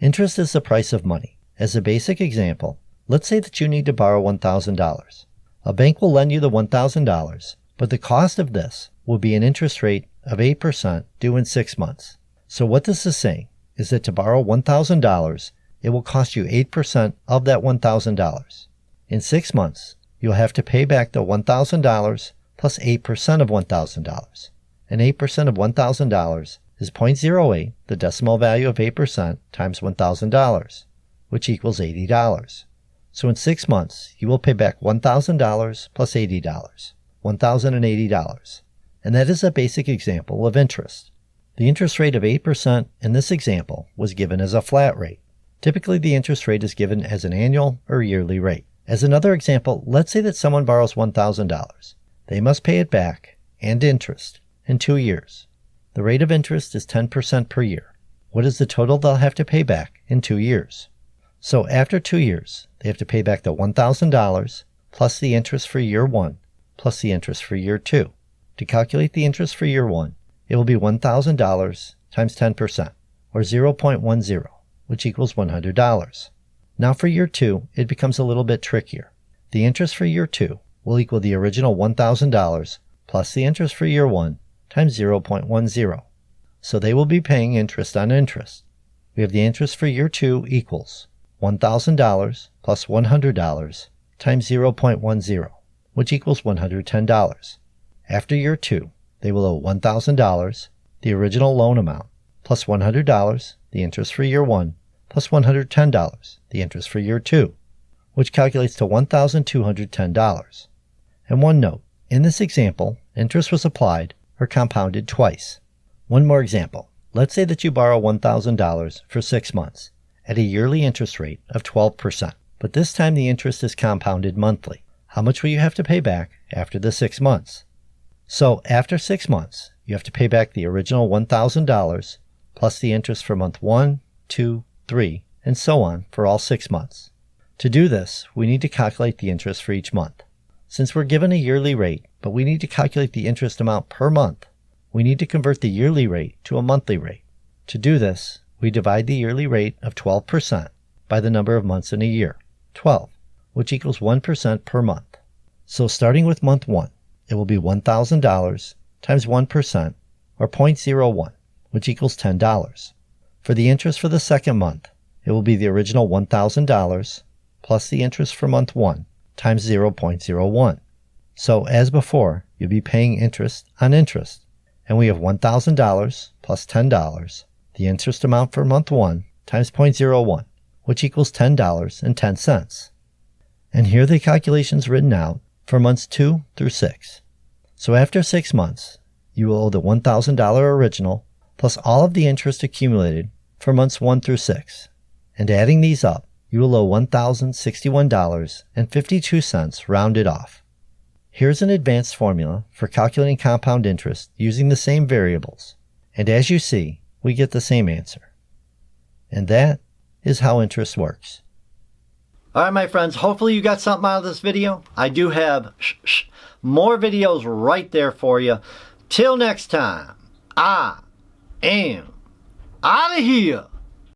Interest is the price of money. As a basic example, let's say that you need to borrow $1,000. A bank will lend you the $1,000, but the cost of this will be an interest rate of 8% due in 6 months. So what this is saying is that to borrow $1,000, it will cost you 8% of that $1,000. In 6 months, you'll have to pay back the $1,000 plus 8% of $1,000. And 8% of $1,000 is 0.08, the decimal value of 8%, times $1,000, which equals $80. So in 6 months, you will pay back $1,000 plus $80, $1,080. And that is a basic example of interest. The interest rate of 8% in this example was given as a flat rate. Typically, the interest rate is given as an annual or yearly rate. As another example, let's say that someone borrows $1,000. They must pay it back, and interest, in 2 years. The rate of interest is 10% per year. What is the total they'll have to pay back in 2 years? So after 2 years, they have to pay back the $1,000 plus the interest for year 1 plus the interest for year 2. To calculate the interest for year 1, it will be $1,000 times 10%, or 0.10, which equals $100. Now for year 2, it becomes a little bit trickier. The interest for year 2 will equal the original $1,000 plus the interest for year 1 times 0.10. So they will be paying interest on interest. We have the interest for year 2 equals $1,000 plus $100 times 0.10, which equals $110. After year 2, they will owe $1,000, the original loan amount, plus $100, the interest for year 1, plus $110, the interest for year 2, which calculates to $1,210. And one note, in this example, interest was applied or compounded twice. One more example. Let's say that you borrow $1,000 for 6 months at a yearly interest rate of 12%, but this time the interest is compounded monthly. How much will you have to pay back after the 6 months? So after 6 months, you have to pay back the original $1,000 plus the interest for month 1, 2, 3, and so on for all 6 months. To do this, we need to calculate the interest for each month. Since we're given a yearly rate, but we need to calculate the interest amount per month, we need to convert the yearly rate to a monthly rate. To do this, we divide the yearly rate of 12% by the number of months in a year, 12, which equals 1% per month. So starting with month 1, it will be $1,000 times 1%, or 0.01, which equals $10. For the interest for the second month, it will be the original $1,000 plus the interest for month 1 times 0.01. So as before, you'll be paying interest on interest. And we have $1,000 plus $10, the interest amount for month 1 times 0.01, which equals $10.10. And here are the calculations written out for months 2 through 6. So after 6 months, you will owe the $1,000 original plus all of the interest accumulated for months 1 through 6. And adding these up, you will owe $1,061.52 rounded off. Here's an advanced formula for calculating compound interest using the same variables. And as you see, we get the same answer. And that is how interest works. Alright my friends, hopefully you got something out of this video. I do have more videos right there for you. Till next time, I am out of here.